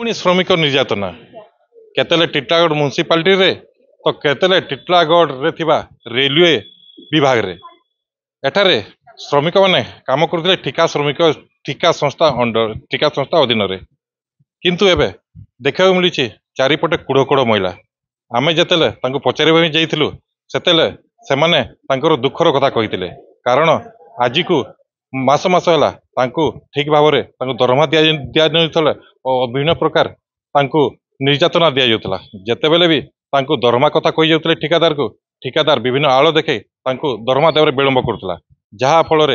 पुणी श्रमिक निर्यातना केतले टीटागढ़ म्युनिसिपालिटी रे तो केतले टीटागढ़ रे थिबा रेलवे विभाग रे एठारे श्रमिक माने काम करथिले ठिका संस्था अधीन रे किंतु एबे देखा मिली चारिपटे कुड़ कुड़ महिला आमे जेतेले तांको पचारिबा जाइथिलु सेतेले सेमाने तांकर दुखर कथा कहिथिले कारण आज को मास मास है ठीक भाव में दरमा दिया विभिन्न प्रकार निर्यातना दि जाता जितेबले भी दरमा कथा कही जाते ठिकादार विभिन्न आड़ देखे दरमा देवे विलंब करुला जहाँफल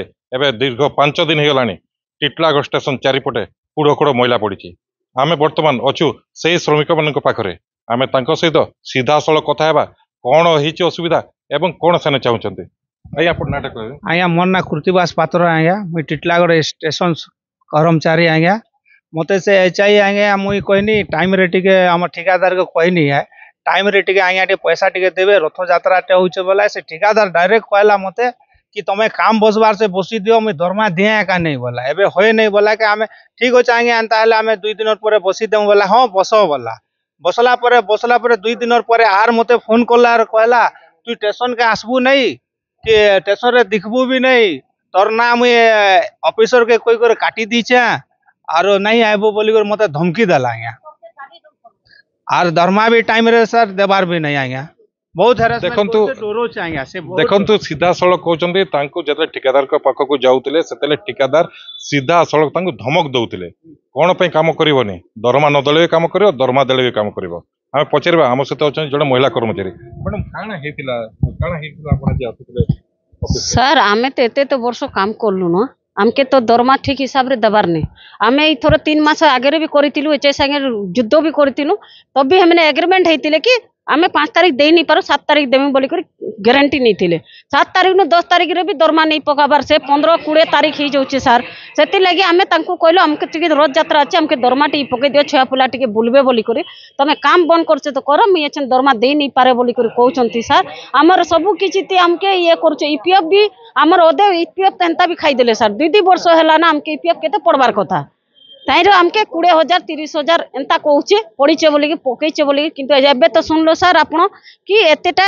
दीर्घ 5 दिन हो गलानी टीटलागढ़ स्टेशन चारिपटे कुड़ कुड़ मैला पड़ी आम बर्तमान अच्छु से श्रमिक मान पाखे आम सहित सीधा सड़क कथा कौन हो असुविधा एवं कौन से चाहते आज्ञा मोर ना कृतिवास पात्र आज्ञा मुई टीटलागढ़ स्टेशन कर्मचारी आज्ञा मते से एचआई आज्ञा मुई कहनी टाइम रे टिके हम ठिकादार को कहनी है टाइम रे टिके आज्ञा टे पैसा टिके देबे रथ यात्रा टे होचे बोला से ठिकादार डायरेक्ट कहला मते कि तमे काम बसबार से बसी दियो मुई दरमा दिया का नहीं बोला एबे होय नहीं बोला कि आमे ठीक होचे आज्ञा अंता हले आमे 2 दिन पर बसी देम बोला हां बसो बोला बसला पर 2 दिन पर आर मते फोन करला और कहला तू स्टेशन के आसबू नहीं कि स्टेशन रे दिखबू भी नहीं तोर ना मुई ऑफिसर के कोई कर काटी दीचे और नहीं आबो बोली कर मते धमकी देला आज्ञा और दरमा भी टाइम रे सर देबार भी नहीं आज्ञा बहुत देखंतु डरो छ आज्ञा से देखंतु सीधा सड़क कहउचंदी तांको जते ठिकादार को पाखो को जाउतिले सेतेले ठिकादार सीधा सड़क तांको धमक दउतिले कोन पे काम करिवनी दरमा न दले काम करियो दरमा दले भी काम करिवो हम पचरबा हम सहित अछन जड़े महिला कर्मचारी मैडम काना हेतिला आपण जे आथिले सर आमे तो एते तो वर्ष काम करलु न आमके तो दरमा ठीक हिसाब रे दबार नहीं आमे इथर 3 मास आगे भी करितिलु एचे संगे युद्ध भी करितिलु तब भी हमने एग्रीमेंट हेतिले कि आमे 5 तारीख दे नहीं पारो 7 तारीख देमे बोली कर गारंटी नहीं थिले 7 तारीख न 10 तारीख रे भी दरमा नहीं पकाबार से 15 20 तारीख ही जाउचे सर सेति लागि आमे तांको कहलो हमके टिके रथ यात्रा अछि हमके दरमा टी पके दियो छया पुला टिके बुलबे बोली करे तमे काम बंद करछे तो कर मी एछन दरमा दे नहीं पारे बोली कर कहउचंती सर हमर सब किछि ते हमके ये करछे ईपीएफ भी हमर ओदे ईपीएफ तंता भी खाई देले सर 2 वर्ष हैला ना हमके ईपीएफ केते पड़बार कथा ताइरो हमके 20,000 30,000 एंता कहूचे पड़ीचे बोली कि पकईचे बोली किंतु एबे तो सुनलो सर आपण कि एतेटा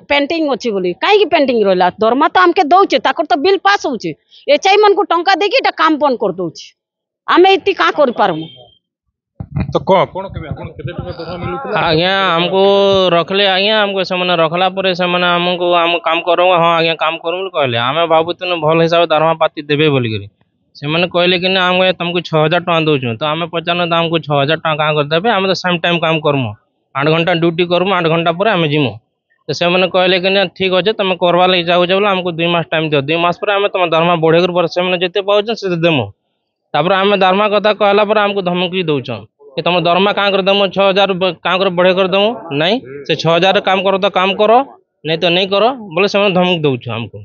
पेंटिंग अछि बोली काई की पेंटिंग रहला दरमा तो हमके दउचे ताकर तो बिल पास होचे एचआई मन को टंका देकी ता काम बंद कर दउचे आमे इति का कर पारमु तो कोन केबे आपण केते टका दरमा मिलुतला आज्ञा हमको रखले आज्ञा हमको से रखला पर से हमको हम काम करो हां आज्ञा काम करू कहले आमे बाबूतन भल हिसाब दरमा पाती देबे बोली करी से मैंने कहले कि आम तुमको 6,000 टका दौचु तो आम पचार आमको 6,000 टका क्या करदे आम तो सेम टाइम काम करमु 8 घंटा ड्यूटी करमु 8 घंटा पर आम जीमु तो से मैंने कहले कि ठीक अच्छे तुम करवा लगे जाऊ बोले आमको 2 मास टाइम दियो 2 मास पर आम तुम दरमा बढ़े कर से मैंने जिते पाँच से देमु तापर आम दरमा कथा कहला आमको धमकी दौचन कि तुम दरमा क्या कर देमु 6,000 क्या कर बढ़े कर देमु नहीं से 6,000 काम करो तो काम करो नहीं तो नहीं करो बोले से धमकी दौचु आमको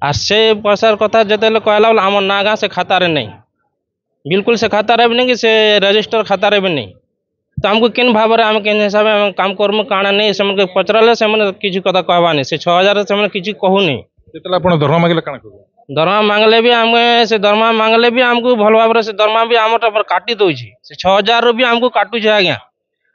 आ से पैसार कथा जिते कहला बोले आम ना गाँ से खाता रे नहीं बिल्कुल से खाता रे भी नहीं कि से रजिस्टर खाता रे भी नहीं तो हमको किन भाव में आम किन हिसाब से काम करमु काना नहीं से पचराले से किसी कथा कहवा नहीं से 6,000 से किसी कहू नहीं जेतला आपण दरमा मांगले काना कहू दरमा मांगले भी आम से दरमा मांगले भी आमको भल भाव से दरमा भी आम काटी दौची से 6,000 भी आमको काटुचे आज्ञा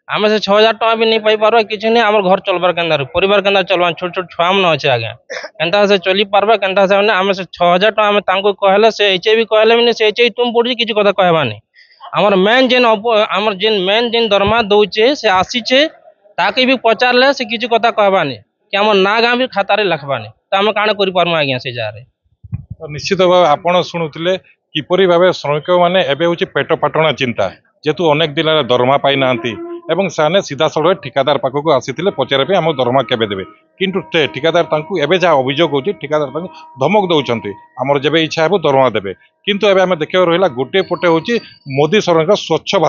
आम से 6,000 टका भी नहीं पाई पार किसी नहीं आम घर चलबार केन्दा परिवार केन्दा चलवा छोट छोट छुआ मन अच्छे आज्ञा केन्ता से चली पार्बा केन्ता से आम से 6,000 टका आम तांको कहले से एचए भी कहले भी से एचए तुम पड़ी किसी कथा कहबा नहीं आमर मेन जेन आमर जेन मेन जेन दरमा दौचे से आसीचे ताके भी पचारले से किसी कथा कहबा नहीं कि आम ना गाँ भी खाता रे लखबा नहीं तो आम काण करि पारमु आज्ञा से जारे निश्चित भाव आपण शुणुथिले किपरि भाबे श्रमिक माने एबे होची पेट पाटणा चिंता जेतु अनेक दिन दरमा पाई नांती एवं साने सीधा सड़क ठिकादार पाखक आसीथिले पचारे पे हम दरमा केबे देबे किंतु ठिकादार तांकु एबे जा अभियोग होची ठिकादार तांकु धमक दउचंती हमर जेबे इच्छा हेबो दरमा देबे किंतु एबे हम देखियो रहिला गोटे पटे होची मोदी सरकार स्वच्छ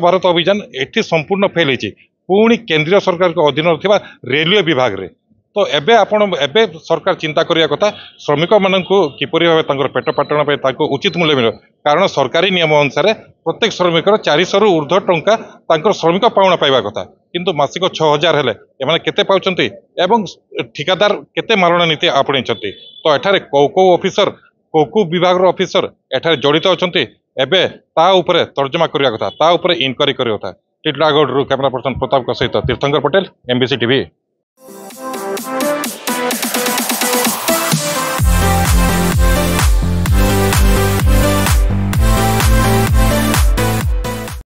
भारत अभियान एठी संपूर्ण फेल होची पुणी केंद्रीय सरकार के अधीन थिबा रेलवे विभाग रे तो एबे आपण एबे सरकार चिंता करिया कथा श्रमिक माननकु किपरि भाबे तांकर पेट पाटण पे तांको उचित मूल्य मिलो कारण सरकारी नियम अनुसार प्रत्येक श्रमिक 400 रु ऊर्ध्व टंका तांकर श्रमिक पाउणा पाइबा कथा किंतु मासिक 6,000 हेले एमाने केते पाउचंती एवं ठिकादार केते मारण नीति आपणैचंती तो एठारे को ऑफिसर को विभाग रो ऑफिसर एठारे जड़ित अछंती एबे ता उपरे तर्जमा करिया कथा ता उपरे इनक्वारी करिया कथा टिटलागढ़ कैमरा पर्सन प्रताप सहित तीर्थंकर पटेल एमबीसी टीवी।